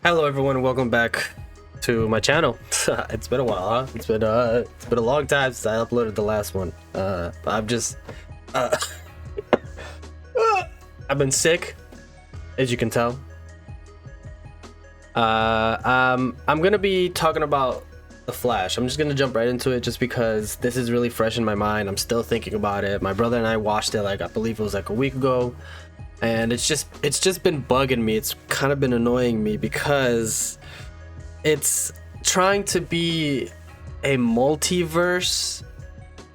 Hello everyone, welcome back to my channel. It's been a while, huh? It's been a long time since I uploaded the last one. I've just I've been sick, as you can tell. I'm gonna be talking about The Flash. I'm just gonna jump right into it just because this is really fresh in my mind. I'm still thinking about it. My brother and I watched it, like, I believe it was like a week ago, and it's just been bugging me. It's kind of been annoying me because it's trying to be a multiverse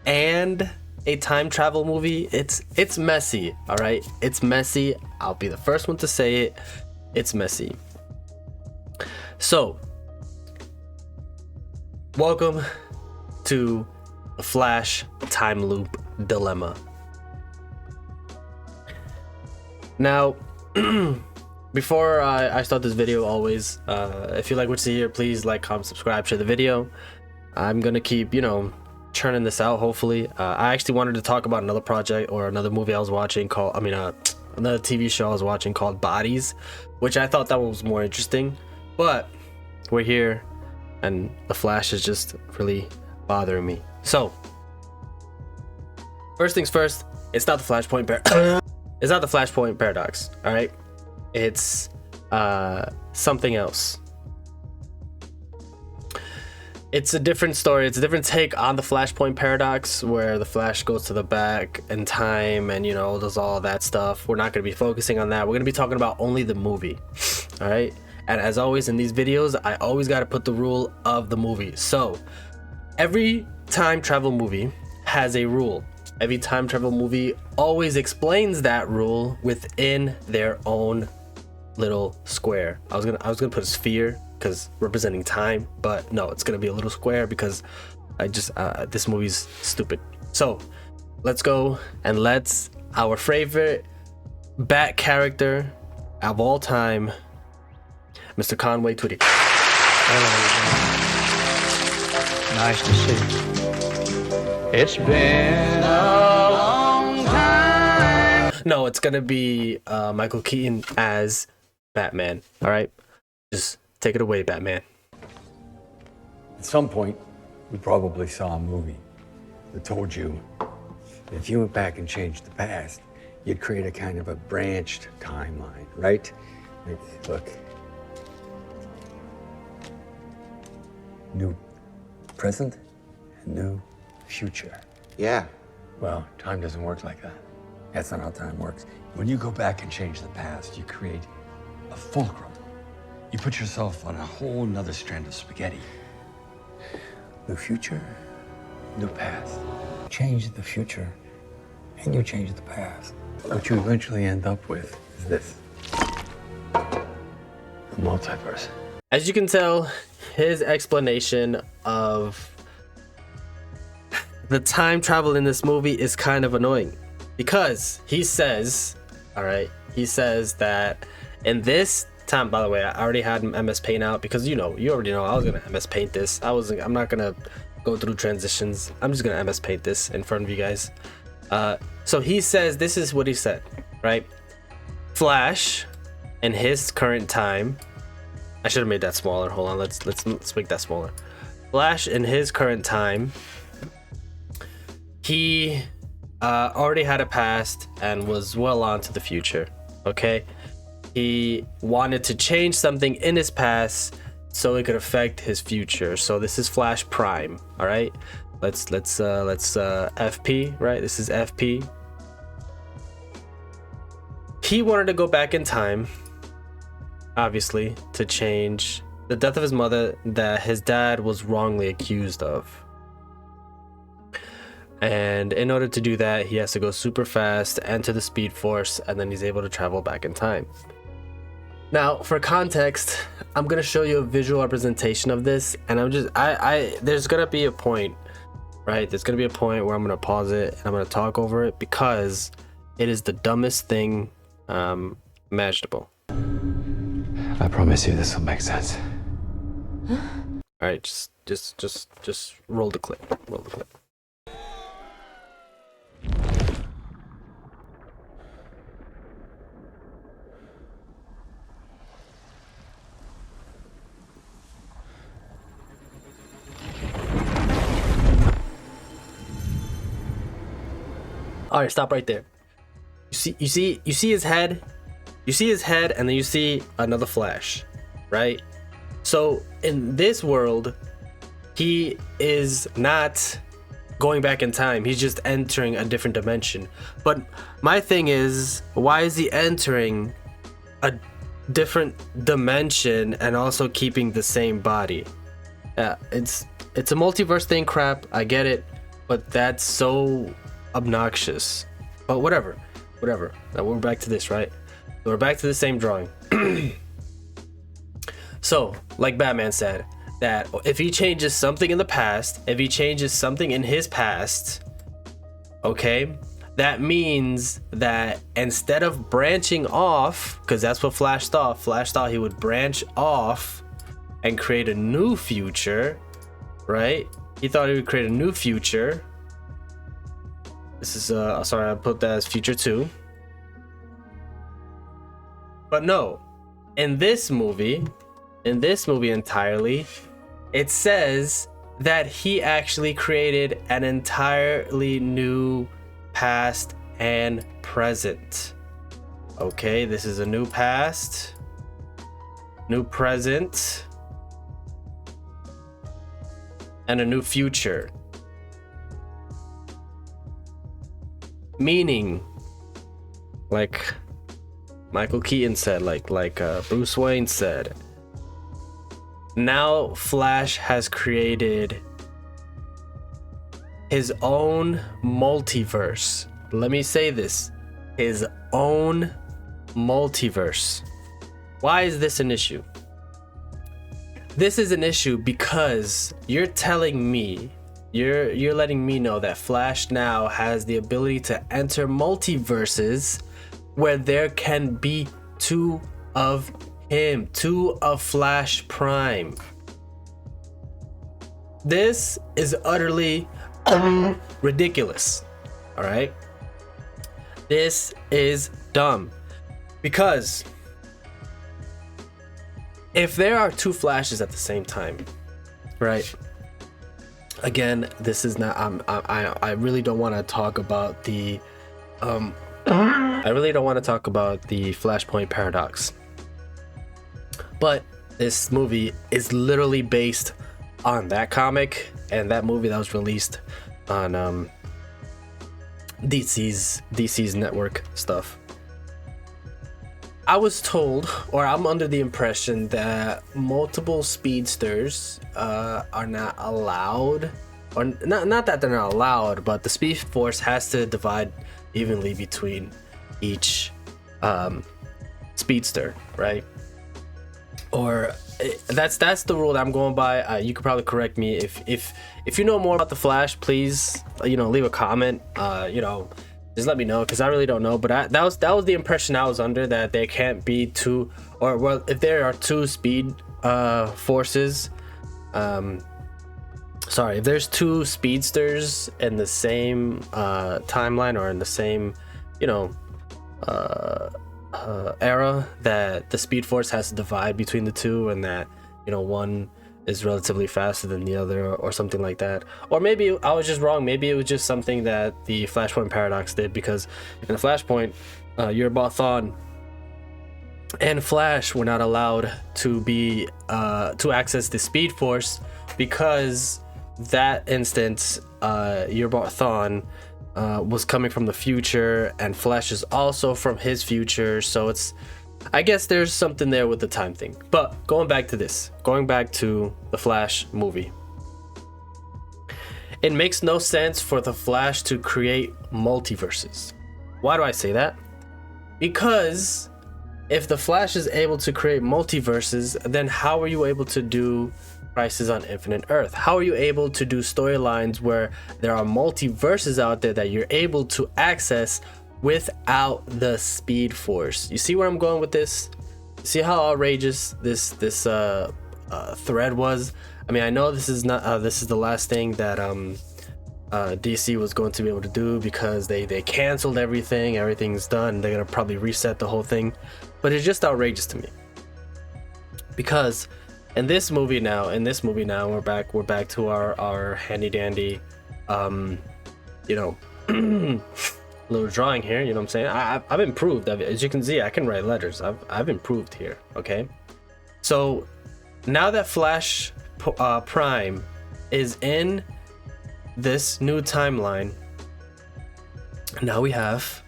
and a time travel movie. It's messy, all right? It's messy. I'll be the first one to say it. It's messy. So, welcome to The Flash Time Loop Dilemma. Now, before I start this video, always, if you like what you see here, please like, comment, subscribe, share the video. I'm gonna keep, churning this out, hopefully. I actually wanted to talk about another project or another movie I was watching called, another TV show I was watching called Bodies, which I thought that was more interesting. But we're here, and The Flash is just really bothering me. So, first things first, it's not the Flashpoint it's not the Flashpoint paradox, all right? It's something else. It's a different story. It's a different take on the Flashpoint paradox, where the Flash goes to the back in time and, does all that stuff. We're not going to be focusing on that. We're going to be talking about only the movie, all right? And as always in these videos, I always got to put the rule of the movie. So every time travel movie has a rule. Every time travel movie always explains that rule within their own little square. I was gonna put a sphere because representing time, but no, it's gonna be a little square because this movie's stupid. So let's go and let's our favorite Bat character of all time, Mr. Conway Twitty. Hello. Nice to see you. It's been a long time. No, it's gonna be Michael Keaton as Batman. All right, just take it away, Batman. At some point, we probably saw a movie that told you if you went back and changed the past, you'd create a kind of a branched timeline, right? Like, look. New present and new future. Yeah. Well, time doesn't work like that. That's not how time works. When you go back and change the past, you create a fulcrum. You put yourself on a whole nother strand of spaghetti. New future, new past. Change the future, and you change the past. What you eventually end up with is this. The multiverse. As you can tell, his explanation of the time travel in this movie is kind of annoying because he says that in this time, by the way, I already had MS Paint out because you already know I was gonna MS Paint this. I'm not gonna go through transitions. I'm just gonna MS Paint this in front of you guys. So he says, this is what he said, right? Flash in his current time. I should have made that smaller. Hold on, let's make that smaller. Flash in his current time, he already had a past and was well on to the future. Okay, he wanted to change something in his past so it could affect his future. So this is Flash Prime. All right, let's FP, right? This is FP. He wanted to go back in time, obviously, to change the death of his mother that his dad was wrongly accused of. And in order to do that, he has to go super fast, enter the Speed Force, and then he's able to travel back in time. Now, for context, I'm gonna show you a visual representation of this, and there's gonna be a point, right? There's gonna be a point where I'm gonna pause it and I'm gonna talk over it because it is the dumbest thing imaginable. I promise you this will make sense. All right, just roll the clip. Roll the clip. All right, stop right there. You see his head. You see his head, and then you see another Flash, right? So in this world, he is not going back in time. He's just entering a different dimension. But my thing is, why is he entering a different dimension and also keeping the same body? It's a multiverse thing, crap. I get it, but that's so obnoxious. But whatever. Now we're back to this, right? We're back to the same drawing. So, like Batman said, that if he changes something in the past, if he changes something in his past, okay, that means that instead of branching off, because that's what Flash thought he would branch off and create a new future, right? He thought he would create a new future. This is sorry, I put that as future 2. But no, in this movie entirely, it says that he actually created an entirely new past and present. Okay, this is a new past, new present, and a new future. Meaning, like Michael Keaton said, like Bruce Wayne said, now Flash has created his own multiverse. Let me say this, his own multiverse. Why is this an issue? This is an issue because you're telling me, you're letting me know that Flash now has the ability to enter multiverses where there can be 2 of him, 2 of Flash Prime. This is utterly ridiculous. All right, this is dumb, because if there are 2 Flashes at the same time, right? Again, this is not. I really don't want to talk about the. I really don't want to talk about the Flashpoint paradox. But this movie is literally based on that comic and that movie that was released on DC's network stuff. I was told, or I'm under the impression, that multiple speedsters are not allowed, or not that they're not allowed, but the Speed Force has to divide evenly between each speedster, right? Or that's the rule that I'm going by. You could probably correct me if you know more about the Flash. Please, leave a comment. Just let me know, because I really don't know. But that was the impression I was under, that there can't be 2, or well, if there are 2 speed forces. Sorry, if there's 2 speedsters in the same timeline, or in the same, era, that the Speed Force has to divide between the 2, and that one is relatively faster than the other, or something like that. Or maybe I was just wrong. Maybe it was just something that the Flashpoint paradox did, because in the Flashpoint, Thawne and Flash were not allowed to be to access the Speed Force, because that instance, Thawne was coming from the future, and Flash is also from his future. So I guess there's something there with the time thing. But going back to the Flash movie, it makes no sense for the Flash to create multiverses. Why do I say that? Because if the Flash is able to create multiverses, then how are you able to do Crisis on Infinite Earth? How are you able to do storylines where there are multiverses out there that you're able to access without the Speed Force? You see where I'm going with this? See how outrageous this thread was? I mean, I know this is the last thing that DC was going to be able to do, because they canceled everything. Everything's done. They're gonna probably reset the whole thing, but it's just outrageous to me, because in this movie now, we're back to our handy dandy little drawing here. You know what I'm saying? I've improved. As you can see, I can write letters. I've improved here. Okay. So now that Flash Prime is in this new timeline, now we have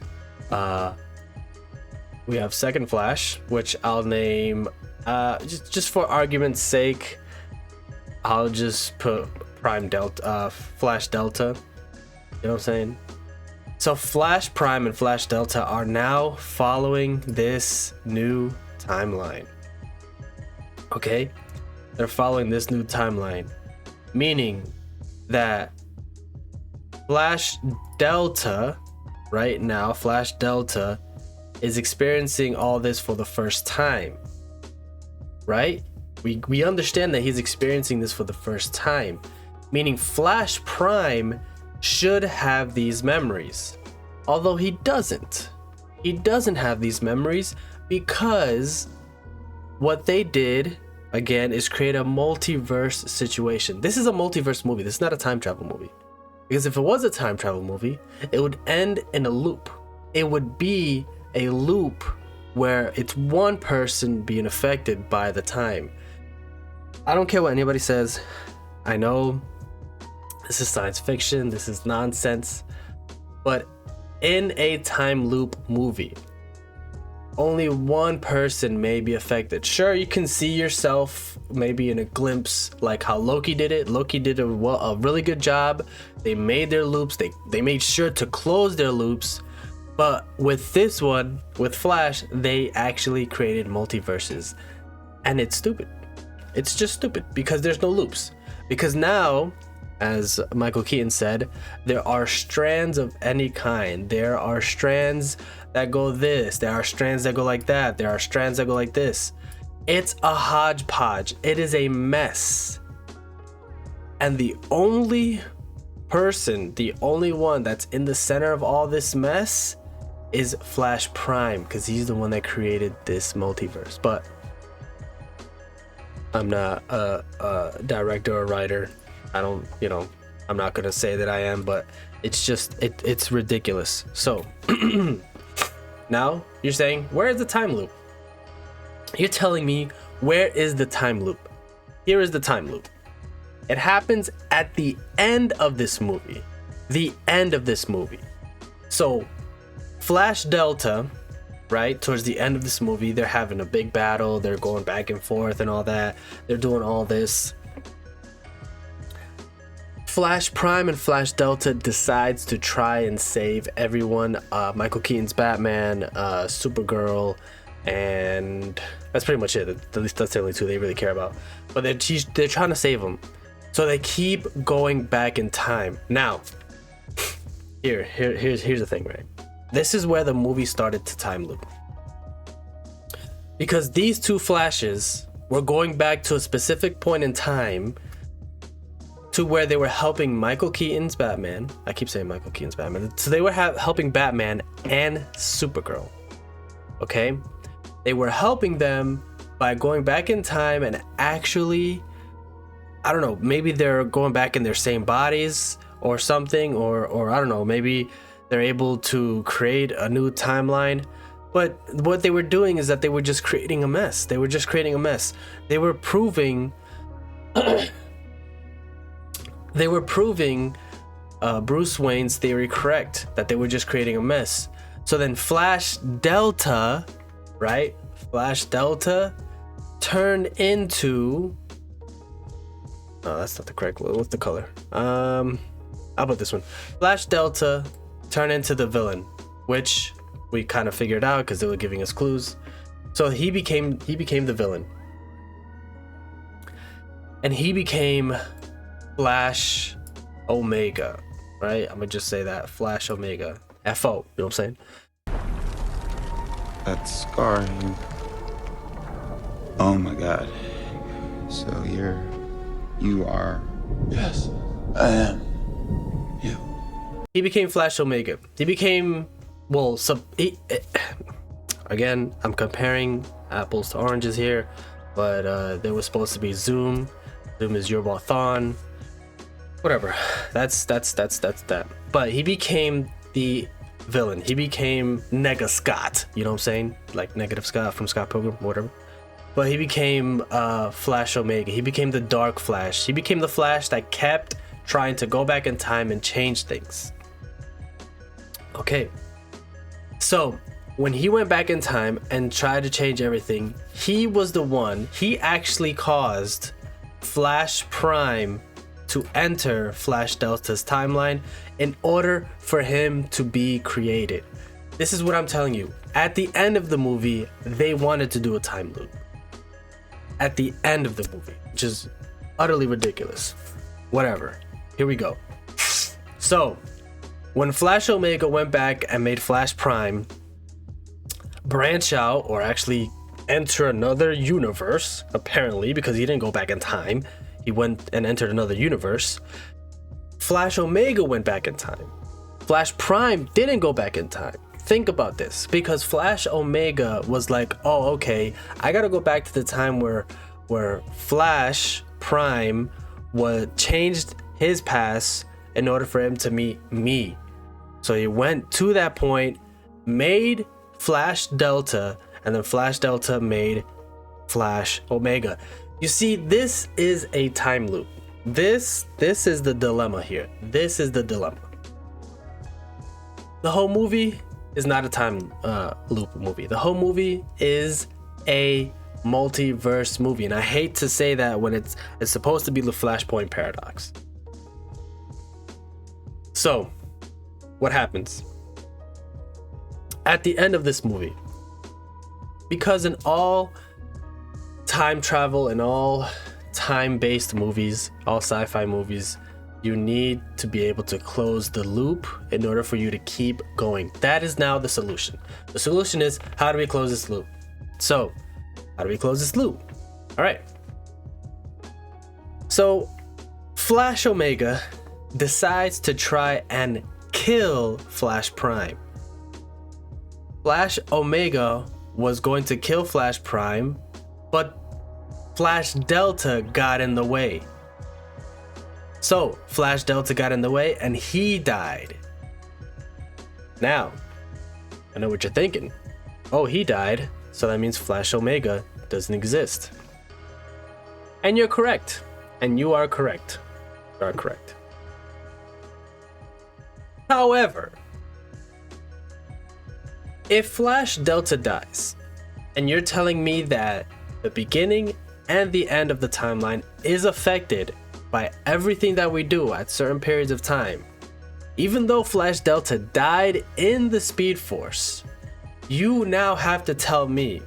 Second Flash, which I'll name just for argument's sake, I'll just put Flash Delta. You know what I'm saying? So Flash Prime and Flash Delta are now following this new timeline. Okay? They're following this new timeline, meaning that Flash Delta, right now, Flash Delta is experiencing all this for the first time, right? We understand that he's experiencing this for the first time, meaning Flash Prime should have these memories, although he doesn't. He doesn't have these memories because what they did, again, is create a multiverse situation. This is a multiverse movie. This is not a time travel movie. Because if it was a time travel movie, it would end in a loop. It would be a loop where it's one person being affected by the time. I don't care what anybody says. I know this is science fiction, this is nonsense, but in a time loop movie, only one person may be affected. Sure, you can see yourself maybe in a glimpse, like how Loki did it. Loki did a really good job. They made their loops. They made sure to close their loops. But with this one, with Flash, they actually created multiverses. And it's stupid. It's just stupid because there's no loops. Because now, as Michael Keaton said, there are strands of any kind. There are strands that go this. There are strands that go like that. There are strands that go like this. It's a hodgepodge. It is a mess. And the only person, the only one that's in the center of all this mess is Flash Prime, because he's the one that created this multiverse. But I'm not a director or writer. I don't, I'm not gonna say that I am, but it's just, it's ridiculous. So now you're saying, where is the time loop? You're telling me, where is the time loop? Here is the time loop. It happens at the end of this movie. The end of this movie. So Flash Delta, right, towards the end of this movie, they're having a big battle. They're going back and forth and all that. They're doing all this. Flash Prime and Flash Delta decides to try and save everyone. Michael Keaton's Batman, Supergirl, and that's pretty much it. At least that's the only two they really care about. But they're trying to save them. So they keep going back in time. Now, here's the thing, right? This is where the movie started to time loop. Because these two Flashes were going back to a specific point in time to where they were helping Michael Keaton's Batman. I keep saying Michael Keaton's Batman. So they were helping Batman and Supergirl. Okay? They were helping them by going back in time and actually, I don't know, maybe they're going back in their same bodies or something, or I don't know, maybe they're able to create a new timeline. But what they were doing is that they were just creating a mess. They were just creating a mess. They were proving Bruce Wayne's theory correct, that they were just creating a mess. So then Flash Delta, right? Flash Delta turned into, oh, that's not the correct one. What's the color? How about this one? Flash Delta turned into the villain, which we kind of figured out because they were giving us clues. So he became the villain, and he became Flash Omega, right? I'm gonna just say that, Flash Omega, FO. You know what I'm saying? That scar. Oh my God. So you are. Yes, I am. You. He became Flash Omega. He became, well, again, I'm comparing apples to oranges here, but there was supposed to be Zoom. Zoom is your Thon. Whatever. That's that. But he became the villain. He became Nega Scott. You know what I'm saying? Like Negative Scott from Scott Pilgrim, whatever. But he became Flash Omega. He became the Dark Flash. He became the Flash that kept trying to go back in time and change things. Okay. So when he went back in time and tried to change everything, he was the one. He actually caused Flash Prime to enter Flash Delta's timeline in order for him to be created. This is what I'm telling you. At the end of the movie, they wanted to do a time loop. At the end of the movie, which is utterly ridiculous. Whatever. Here we go. So, when Flash Omega went back and made Flash Prime branch out, or actually enter another universe, apparently, because he didn't go back in time. He went and entered another universe. Flash Omega went back in time. Flash Prime didn't go back in time. Think about this, because Flash Omega was like, oh, okay, I gotta go back to the time where Flash Prime changed his past in order for him to meet me. So he went to that point, made Flash Delta, and then Flash Delta made Flash Omega. You see, this is a time loop. This is the dilemma here. This is the dilemma. The whole movie is not a time loop movie. The whole movie is a multiverse movie, and I hate to say that when it's supposed to be the Flashpoint paradox. So, what happens? At the end of this movie, because in all time travel and all time-based movies, all sci-fi movies, you need to be able to close the loop in order for you to keep going. That is now the solution. The solution is, how do we close this loop? So, how do we close this loop? All right. So, Flash Omega decides to try and kill Flash Prime. Flash Omega was going to kill Flash Prime, but Flash Delta got in the way. So, Flash Delta got in the way and he died. Now, I know what you're thinking. Oh, he died, so that means Flash Omega doesn't exist. And you're correct. And you are correct. You are correct. However, if Flash Delta dies, and you're telling me that the beginning and the end of the timeline is affected by everything that we do at certain periods of time, even though Flash Delta died in the Speed Force, you now have to tell me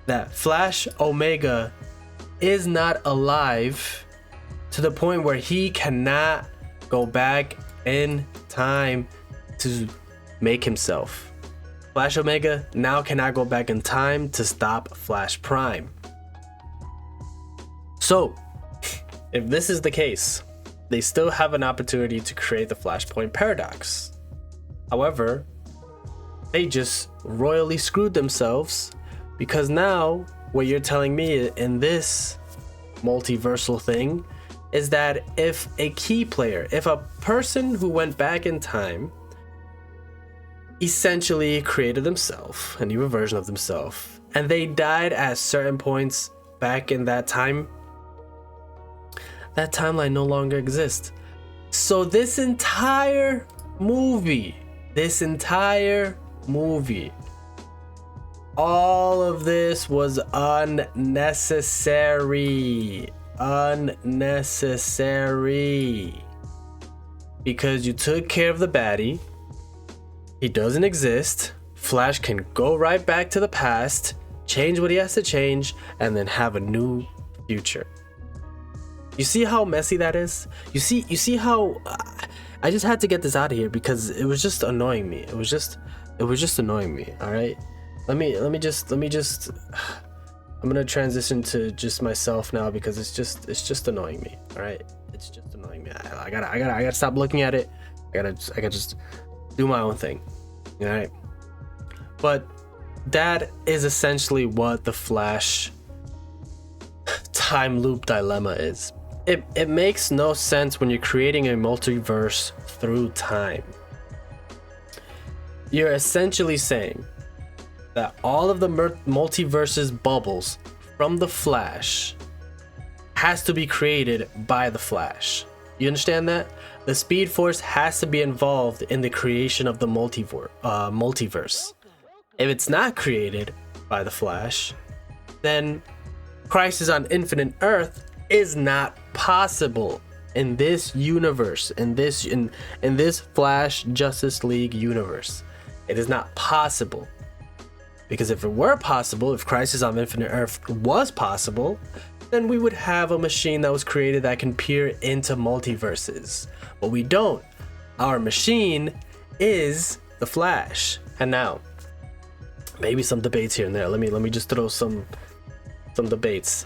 that Flash Omega is not alive to the point where he cannot go back in time to make himself. Flash Omega now cannot go back in time to stop Flash Prime. So, if this is the case, they still have an opportunity to create the Flashpoint paradox. However, they just royally screwed themselves, because now what you're telling me in this multiversal thing is that if a key player, if a person who went back in time essentially created themselves, a new version of themselves, and they died at certain points back in that time, that timeline no longer exists. So this entire movie, all of this was unnecessary. Because you took care of the baddie. He doesn't exist. Flash can go right back to the past, change what he has to change, and then have a new future. You see how messy that is? You see how I just had to get this out of here because it was just annoying me. It was just annoying me. All right. Let me just I'm gonna transition to just myself now because it's just annoying me. All right. It's just annoying me. I gotta stop looking at it. I gotta just do my own thing. All right. But that is essentially what the Flash time loop dilemma is. It makes no sense when you're creating a multiverse through time. You're essentially saying that all of the multiverse's bubbles from the Flash has to be created by the Flash. You understand that? The Speed Force has to be involved in the creation of the multiverse. If it's not created by the Flash, then Crisis on Infinite Earth is not possible in this universe, in this Flash Justice League universe. It is not possible. Because if it were possible, if Crisis on Infinite Earth was possible, then we would have a machine that was created that can peer into multiverses. But we don't. Our machine is the Flash. And now, maybe some debates here and there. Let me just throw some debates.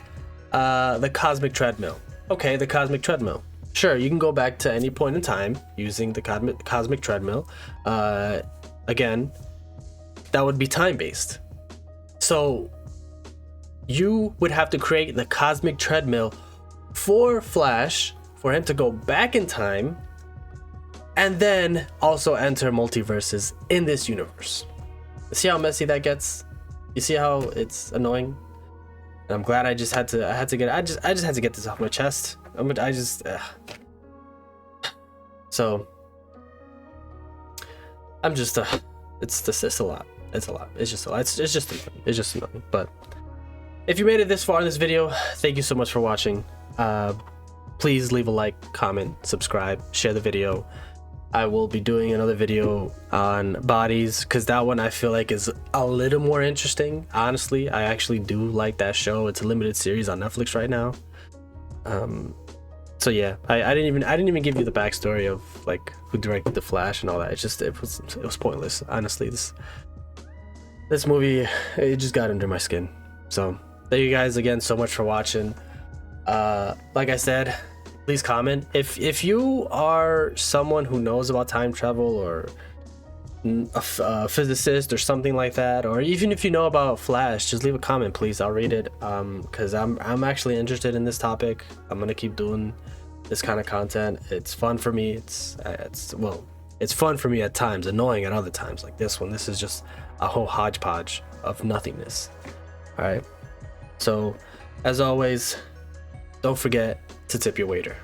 The cosmic treadmill. Okay, the cosmic treadmill. Sure, you can go back to any point in time using the cosmic treadmill. Again, that would be time-based. So you would have to create the cosmic treadmill for Flash, for him to go back in time, and then also enter multiverses in this universe. See how messy that gets? You see how it's annoying? And I'm glad I just had to get this off my chest. So I'm just it's a lot. It's a lot. It's just a lot. It's just annoying. But if you made it this far in this video, thank you so much for watching. Please leave a like, comment, subscribe, share the video. I will be doing another video on bodies because that one I feel like is a little more interesting. Honestly, I actually do like that show. It's a limited series on Netflix right now. So yeah, I didn't even give you the backstory of like who directed the Flash and all that. It was pointless. Honestly, this movie, it just got under my skin. So thank you guys again so much for watching. Like I said, please comment if you are someone who knows about time travel or a physicist or something like that, or even if you know about Flash, just leave a comment, please. I'll read it, because I'm actually interested in this topic. I'm gonna keep doing this kind of content. It's fun for me. It's fun for me at times, annoying at other times, like this one. This is just a whole hodgepodge of nothingness. All right, so as always, don't forget to tip your waiter.